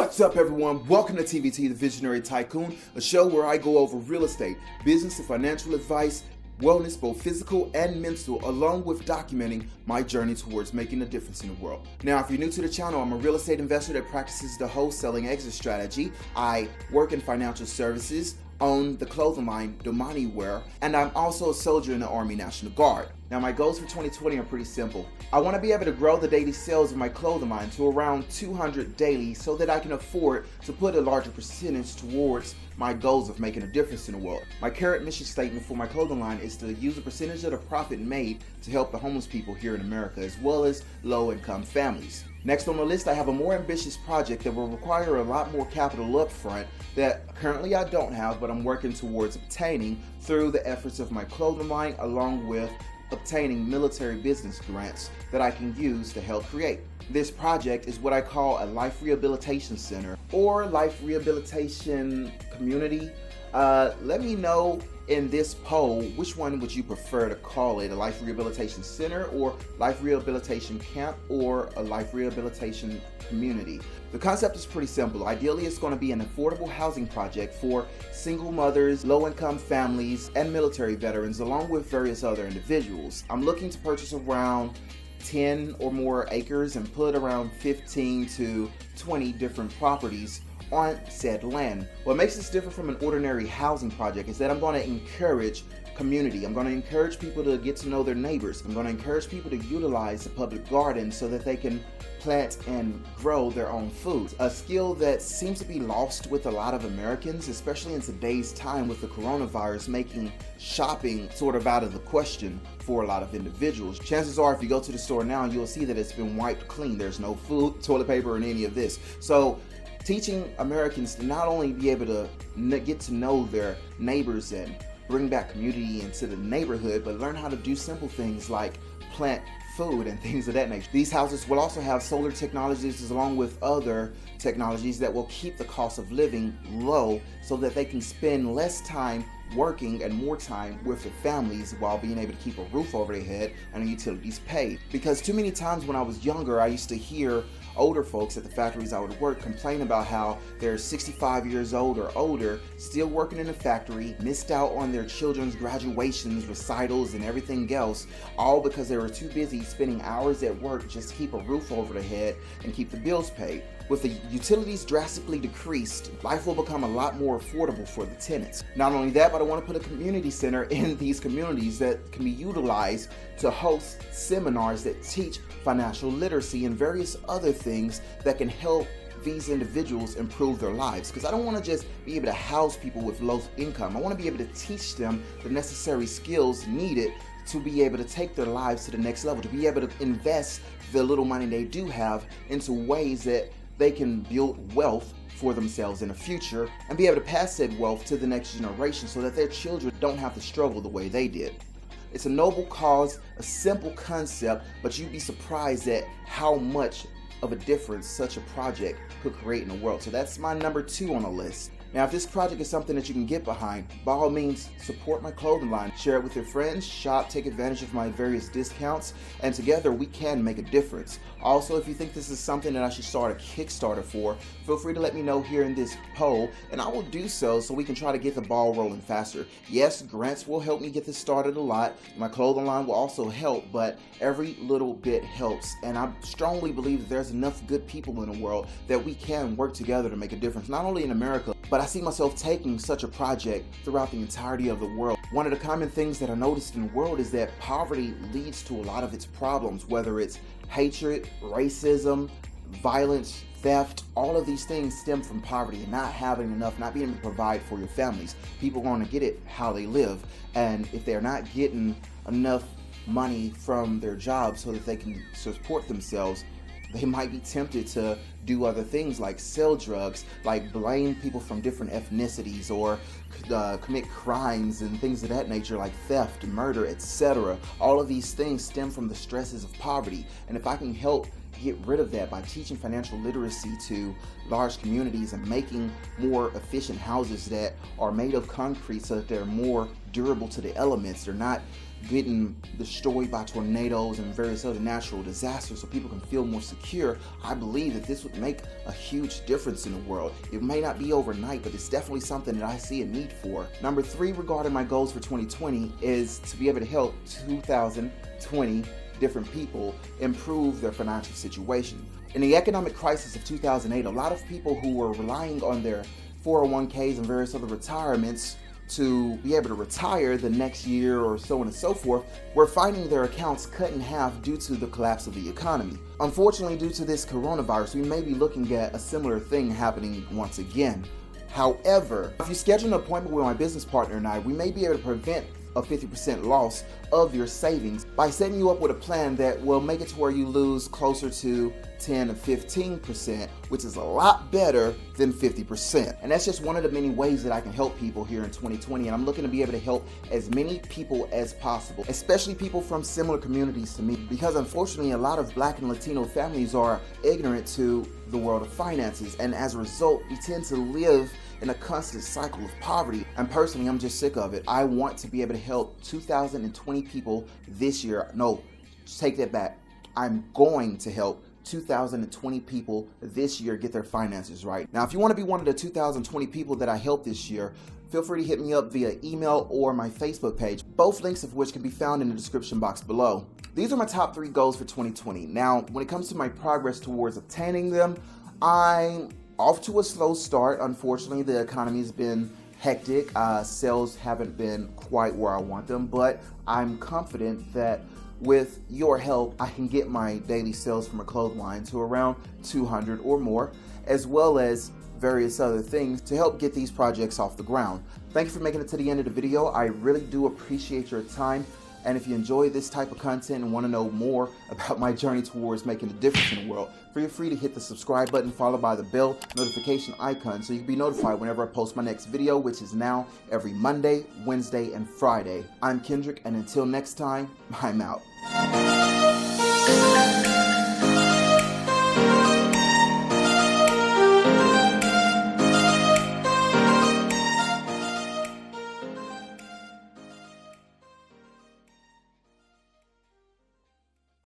What's up, everyone? Welcome to TVT, the Visionary Tycoon, a show where I go over real estate, business and financial advice, wellness, both physical and mental, along with documenting my journey towards making a difference in the world. Now, if you're new to the channel, I'm a real estate investor that practices the wholesaling exit strategy. I work in financial services, own the clothing line Domani Wear, and I'm also a soldier in the Army National Guard. Now, my goals for 2020 are pretty simple. I want to be able to grow the daily sales of my clothing line to around 200 daily so that I can afford to put a larger percentage towards my goals of making a difference in the world. My current mission statement for my clothing line is to use a percentage of the profit made to help the homeless people here in America, as well as low-income families. Next on the list, I have a more ambitious project that will require a lot more capital up front that currently I don't have, but I'm working towards obtaining through the efforts of my clothing line, along with obtaining military business grants that I can use to help create. This project is what I call a life rehabilitation center or life rehabilitation community. Let me know in this poll, which one would you prefer to call it? A life rehabilitation center, or life rehabilitation camp, or a life rehabilitation community? The concept is pretty simple. Ideally, it's going to be an affordable housing project for single mothers, low-income families, and military veterans, along with various other individuals. I'm looking to purchase around 10 or more acres and put around 15 to 20 different properties on said land. What makes this different from an ordinary housing project is that I'm going to encourage community. I'm going to encourage people to get to know their neighbors. I'm going to encourage people to utilize the public garden so that they can plant and grow their own food. A skill that seems to be lost with a lot of Americans, especially in today's time with the coronavirus making shopping sort of out of the question for a lot of individuals. Chances are, if you go to the store now, you'll see that it's been wiped clean. There's no food, toilet paper, and any of this. So teaching Americans to not only be able to get to know their neighbors and bring back community into the neighborhood, but learn how to do simple things like plant food and things of that nature. These houses will also have solar technologies along with other technologies that will keep the cost of living low so that they can spend less time working and more time with their families while being able to keep a roof over their head and the utilities paid. Because too many times when I was younger, I used to hear older folks at the factories I would work complain about how they're 65 years old or older, still working in the factory, missed out on their children's graduations, recitals, and everything else, all because they were too busy spending hours at work just to keep a roof over their head and keep the bills paid. With the utilities drastically decreased, life will become a lot more affordable for the tenants. Not only that, but I want to put a community center in these communities that can be utilized to host seminars that teach financial literacy and various other things that can help these individuals improve their lives. Because I don't want to just be able to house people with low income. I want to be able to teach them the necessary skills needed to be able to take their lives to the next level, to be able to invest the little money they do have into ways that they can build wealth for themselves in the future and be able to pass that wealth to the next generation so that their children don't have to struggle the way they did. It's a noble cause, a simple concept, but you'd be surprised at how much of a difference such a project could create in the world. So that's my number 2 on the list. Now, if this project is something that you can get behind, by all means, support my clothing line. Share it with your friends, shop, take advantage of my various discounts, and together we can make a difference. Also, if you think this is something that I should start a Kickstarter for, feel free to let me know here in this poll, and I will do so we can try to get the ball rolling faster. Yes, grants will help me get this started a lot. My clothing line will also help, but every little bit helps. And I strongly believe that there's enough good people in the world that we can work together to make a difference, not only in America, but I see myself taking such a project throughout the entirety of the world. One of the common things that I noticed in the world is that poverty leads to a lot of its problems, whether it's hatred, racism, violence, theft. All of these things stem from poverty and not having enough, not being able to provide for your families. People are going to get it how they live, and if they're not getting enough money from their jobs so that they can support themselves, they might be tempted to do other things like sell drugs, like blame people from different ethnicities, or commit crimes and things of that nature like theft, murder, etc. All of these things stem from the stresses of poverty. And if I can help get rid of that by teaching financial literacy to large communities and making more efficient houses that are made of concrete so that they're more durable to the elements, they're not getting destroyed by tornadoes and various other natural disasters so people can feel more secure, I believe that this would make a huge difference in the world. It may not be overnight, but it's definitely something that I see a need for. Number 3 regarding my goals for 2020 is to be able to help 2020 different people improve their financial situation. In the economic crisis of 2008, a lot of people who were relying on their 401ks and various other retirements to be able to retire the next year or so on and so forth were finding their accounts cut in half due to the collapse of the economy. Unfortunately, due to this coronavirus, we may be looking at a similar thing happening once again. However, if you schedule an appointment with my business partner and I, we may be able to prevent a 50% loss of your savings by setting you up with a plan that will make it to where you lose closer to 10 to 15%, which is a lot better than 50%. And that's just one of the many ways that I can help people here in 2020. And I'm looking to be able to help as many people as possible, especially people from similar communities to me, because unfortunately a lot of Black and Latino families are ignorant to the world of finances. And as a result, we tend to live in a constant cycle of poverty. And personally, I'm just sick of it. I want to be able to help 2,020 people this year. No, take that back. I'm going to help 2,020 people this year get their finances right. Now, if you want to be one of the 2,020 people that I help this year, feel free to hit me up via email or my Facebook page, both links of which can be found in the description box below. These are my top 3 goals for 2020. Now, when it comes to my progress towards obtaining them, I'm off to a slow start. Unfortunately, the economy has been hectic. Sales haven't been quite where I want them, but I'm confident that with your help, I can get my daily sales from a clothing line to around 200 or more, as well as various other things to help get these projects off the ground. Thank you for making it to the end of the video. I really do appreciate your time. And if you enjoy this type of content and want to know more about my journey towards making a difference in the world, feel free to hit the subscribe button followed by the bell notification icon so you can be notified whenever I post my next video, which is now every Monday, Wednesday, and Friday. I'm Kendrick, and until next time, I'm out.